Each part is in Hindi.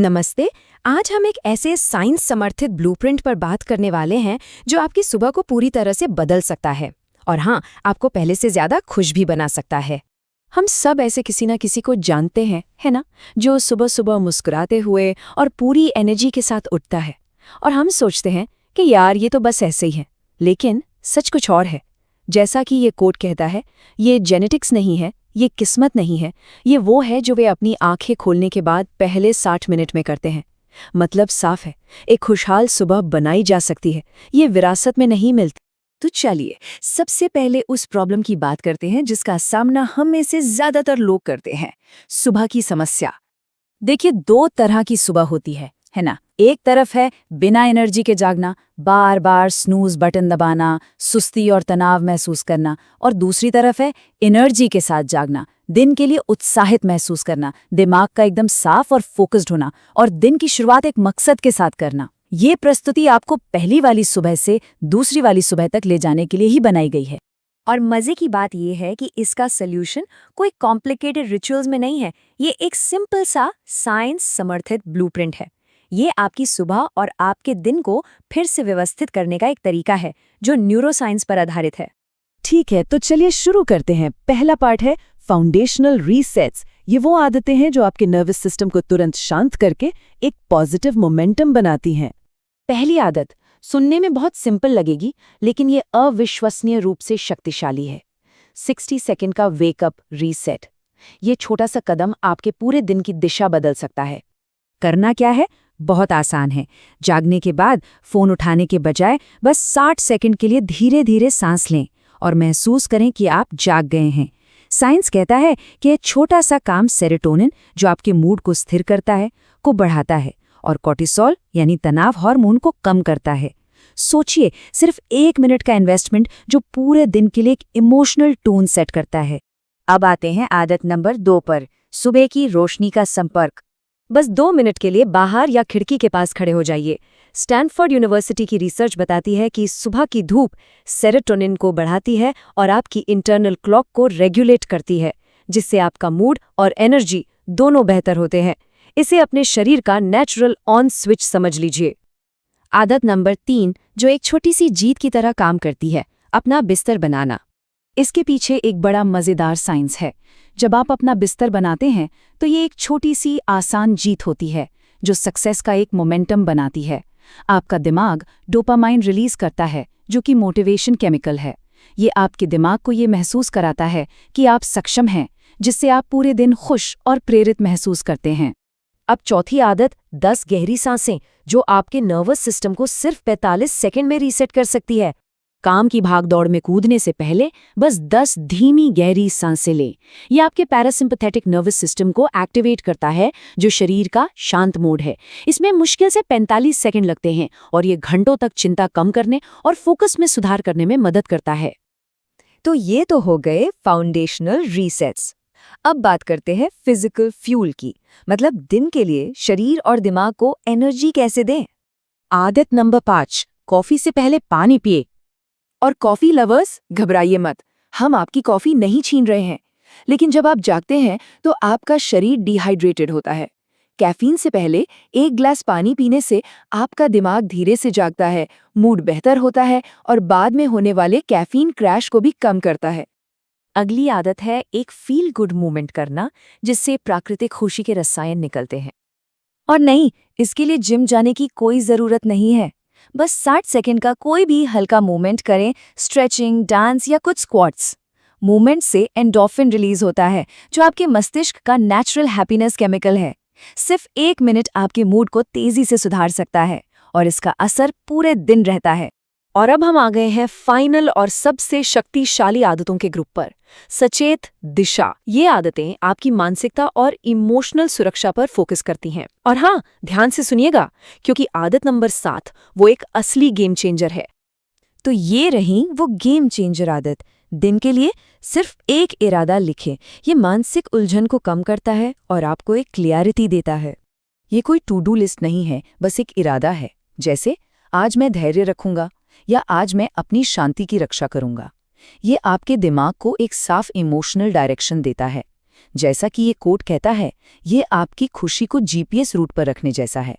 नमस्ते। आज हम एक ऐसे साइंस समर्थित ब्लूप्रिंट पर बात करने वाले हैं जो आपकी सुबह को पूरी तरह से बदल सकता है और हाँ, आपको पहले से ज्यादा खुश भी बना सकता है। हम सब ऐसे किसी ना किसी को जानते हैं, है ना, जो सुबह सुबह मुस्कुराते हुए और पूरी एनर्जी के साथ उठता है। और हम सोचते हैं कि यार ये तो बस ऐसे ही है, लेकिन सच कुछ और है। जैसा कि ये कोट कहता है, ये जेनेटिक्स नहीं है, ये किस्मत नहीं है, ये वो है जो वे अपनी आंखें खोलने के बाद पहले 60 मिनट में करते हैं। मतलब साफ है, एक खुशहाल सुबह बनाई जा सकती है, ये विरासत में नहीं मिलती। तो चलिए सबसे पहले उस प्रॉब्लम की बात करते हैं जिसका सामना हम में से ज्यादातर लोग करते हैं, सुबह की समस्या। देखिए, दो तरह की सुबह होती है ना। एक तरफ है बिना एनर्जी के जागना, बार बार स्नूज बटन दबाना, सुस्ती और तनाव महसूस करना, और दूसरी तरफ है एनर्जी के साथ जागना, दिन के लिए उत्साहित महसूस करना, दिमाग का एकदम साफ और फोकस्ड होना और दिन की शुरुआत एक मकसद के साथ करना। ये प्रस्तुति आपको पहली वाली सुबह से दूसरी वाली सुबह तक ले जाने के लिए ही बनाई गई है। और मजे की बात यह है कि इसका सोल्यूशन कोई कॉम्प्लिकेटेड रिचुअल्स में नहीं है, ये एक सिंपल सा साइंस समर्थित ब्लूप्रिंट है। ये आपकी सुबह और आपके दिन को फिर से व्यवस्थित करने का एक तरीका है जो न्यूरोसाइंस पर आधारित है। ठीक है, तो चलिए शुरू करते हैं। पहला पार्ट है फाउंडेशनल रीसेट्स। ये वो आदतें हैं जो आपके नर्वस सिस्टम को तुरंत शांत करके एक पॉजिटिव मोमेंटम बनाती हैं। पहली आदत सुनने में बहुत सिंपल लगेगी, लेकिन ये अविश्वसनीय रूप से शक्तिशाली है। 60 सेकंड का वेकअप रीसेट। ये छोटा सा कदम आपके पूरे दिन की दिशा बदल सकता है। करना क्या है? बहुत आसान है। जागने के बाद फोन उठाने के बजाय बस 60 सेकंड के लिए धीरे धीरे सांस लें और महसूस करें कि आप जाग गए हैं। साइंस कहता है कि यह छोटा सा काम सेरोटोनिन, जो आपके मूड को स्थिर करता है, को बढ़ाता है और कॉर्टिसोल यानी तनाव हार्मोन को कम करता है। सोचिए, सिर्फ 1 मिनट का इन्वेस्टमेंट जो पूरे दिन के लिए एक इमोशनल टोन सेट करता है। अब आते हैं आदत नंबर 2 पर, सुबह की रोशनी का संपर्क। बस 2 मिनट के लिए बाहर या खिड़की के पास खड़े हो जाइए। स्टैनफोर्ड यूनिवर्सिटी की रिसर्च बताती है कि सुबह की धूप सेरोटोनिन को बढ़ाती है और आपकी इंटरनल क्लॉक को रेगुलेट करती है, जिससे आपका मूड और एनर्जी दोनों बेहतर होते हैं। इसे अपने शरीर का नेचुरल ऑन स्विच समझ लीजिए। आदत नंबर 3, जो एक छोटी सी जीत की तरह काम करती है, अपना बिस्तर बनाना। इसके पीछे एक बड़ा मजेदार साइंस है। जब आप अपना बिस्तर बनाते हैं तो ये एक छोटी सी आसान जीत होती है जो सक्सेस का एक मोमेंटम बनाती है। आपका दिमाग डोपामाइन रिलीज करता है, जो कि मोटिवेशन केमिकल है। ये आपके दिमाग को ये महसूस कराता है कि आप सक्षम हैं, जिससे आप पूरे दिन खुश और प्रेरित महसूस करते हैं। अब चौथी आदत, 10 गहरी सांसें, जो आपके नर्वस सिस्टम को सिर्फ 45 सेकंड में रीसेट कर सकती है। काम की भागदौड़ में कूदने से पहले बस 10 धीमी गहरी सांसें लें। यह आपके पैरासिम्पैथेटिक नर्वस सिस्टम को एक्टिवेट करता है, जो शरीर का शांत मोड है। इसमें मुश्किल से 45 सेकंड लगते हैं और ये घंटों तक चिंता कम करने और फोकस में सुधार करने में मदद करता है। तो ये तो हो गए फाउंडेशनल रीसेट्स। अब बात करते हैं फिजिकल फ्यूल की, मतलब दिन के लिए शरीर और दिमाग को एनर्जी कैसे दें। आदत नंबर 5, कॉफी से पहले पानी पिए। और कॉफी लवर्स, घबराइए मत, हम आपकी कॉफी नहीं छीन रहे हैं। लेकिन जब आप जागते हैं तो आपका शरीर डिहाइड्रेटेड होता है। कैफीन से पहले 1 ग्लास पानी पीने से आपका दिमाग धीरे से जागता है, मूड बेहतर होता है और बाद में होने वाले कैफीन क्रैश को भी कम करता है। अगली आदत है एक फील गुड मूवमेंट करना, जिससे प्राकृतिक खुशी के रसायन निकलते हैं। और नहीं, इसके लिए जिम जाने की कोई जरूरत नहीं है। बस 60 सेकंड का कोई भी हल्का मूवमेंट करें, स्ट्रेचिंग, डांस या कुछ स्क्वाट्स। मूवमेंट से एंडोर्फिन रिलीज होता है, जो आपके मस्तिष्क का नेचुरल हैप्पीनेस केमिकल है। सिर्फ 1 मिनट आपके मूड को तेजी से सुधार सकता है और इसका असर पूरे दिन रहता है। और अब हम आ गए हैं फाइनल और सबसे शक्तिशाली आदतों के ग्रुप पर, सचेत दिशा। ये आदतें आपकी मानसिकता और इमोशनल सुरक्षा पर फोकस करती हैं। और हाँ, ध्यान से सुनिएगा, क्योंकि आदत नंबर 7 वो एक असली गेम चेंजर है। तो ये रही वो गेम चेंजर आदत। दिन के लिए सिर्फ एक इरादा लिखें। ये मानसिक उलझन को कम करता है और आपको एक क्लियरिटी देता है। ये कोई टू डू लिस्ट नहीं है, बस एक इरादा है। जैसे आज मैं धैर्य रखूंगा या आज मैं अपनी शांति की रक्षा करूंगा। ये आपके दिमाग को एक साफ इमोशनल डायरेक्शन देता है। जैसा कि ये कोट कहता है, ये आपकी खुशी को जीपीएस रूट पर रखने जैसा है।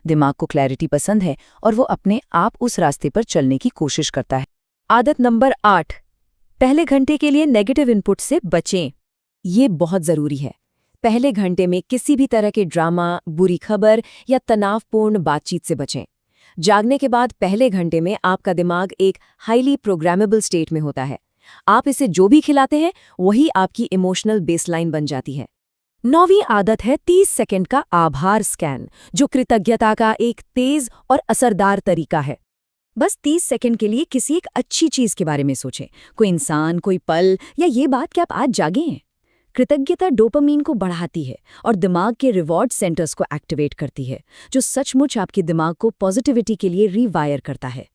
दिमाग को क्लैरिटी पसंद है और वो अपने आप उस रास्ते पर चलने की कोशिश करता है। आदत नंबर 8, पहले घंटे के लिए नेगेटिव इनपुट से बचें। ये बहुत ज़रूरी है। पहले घंटे में किसी भी तरह के ड्रामा, बुरी खबर या तनावपूर्ण बातचीत से बचें। जागने के बाद पहले घंटे में आपका दिमाग एक हाईली प्रोग्रामेबल स्टेट में होता है। आप इसे जो भी खिलाते हैं वही आपकी इमोशनल बेसलाइन बन जाती है। 9वीं आदत है 30 सेकंड का आभार स्कैन, जो कृतज्ञता का एक तेज और असरदार तरीका है। बस 30 सेकंड के लिए किसी एक अच्छी चीज के बारे में सोचें, कोई इंसान, कोई पल या ये बात कि आप आज जागे हैं। कृतज्ञता डोपामीन को बढ़ाती है और दिमाग के रिवॉर्ड सेंटर्स को एक्टिवेट करती है, जो सचमुच आपके दिमाग को पॉजिटिविटी के लिए रीवायर करता है।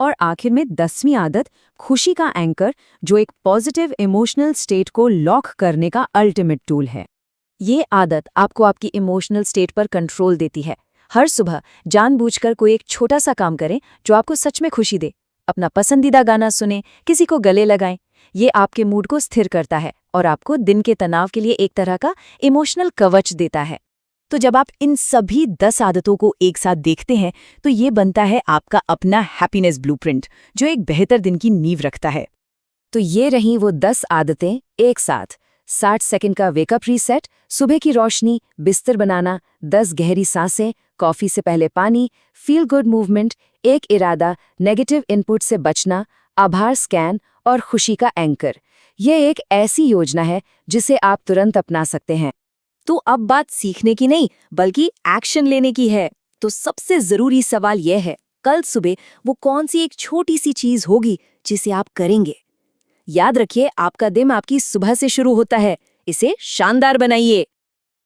और आखिर में 10वीं आदत, खुशी का एंकर, जो एक पॉजिटिव इमोशनल स्टेट को लॉक करने का अल्टीमेट टूल है। ये आदत आपको आपकी इमोशनल स्टेट पर कंट्रोल देती है। हर सुबह जानबूझकर कोई एक छोटा सा काम करें जो आपको सच में खुशी दे। अपना पसंदीदा गाना सुनें, किसी को गले लगाएं। ये आपके मूड को स्थिर करता है और आपको दिन के तनाव के लिए एक तरह का इमोशनल कवच देता है। तो जब आप इन सभी 10 आदतों को एक साथ देखते हैं तो ये बनता है आपका अपना हैप्पीनेस ब्लूप्रिंट, जो एक बेहतर दिन की नींव रखता है। तो ये रहीं वो 10 आदतें एक साथ। 60 सेकंड का वेकअप रीसेट, सुबह की रोशनी, बिस्तर बनाना, 10 गहरी सांसें, कॉफी से पहले पानी, फील गुड मूवमेंट, एक इरादा, नेगेटिव इनपुट से बचना, आभार स्कैन और खुशी का एंकर। ये एक ऐसी योजना है जिसे आप तुरंत अपना सकते हैं। तो अब बात सीखने की नहीं बल्कि एक्शन लेने की है। तो सबसे जरूरी सवाल यह है, कल सुबह वो कौन सी एक छोटी सी चीज होगी जिसे आप करेंगे। याद रखिए, आपका दिन आपकी सुबह से शुरू होता है। इसे शानदार बनाइए।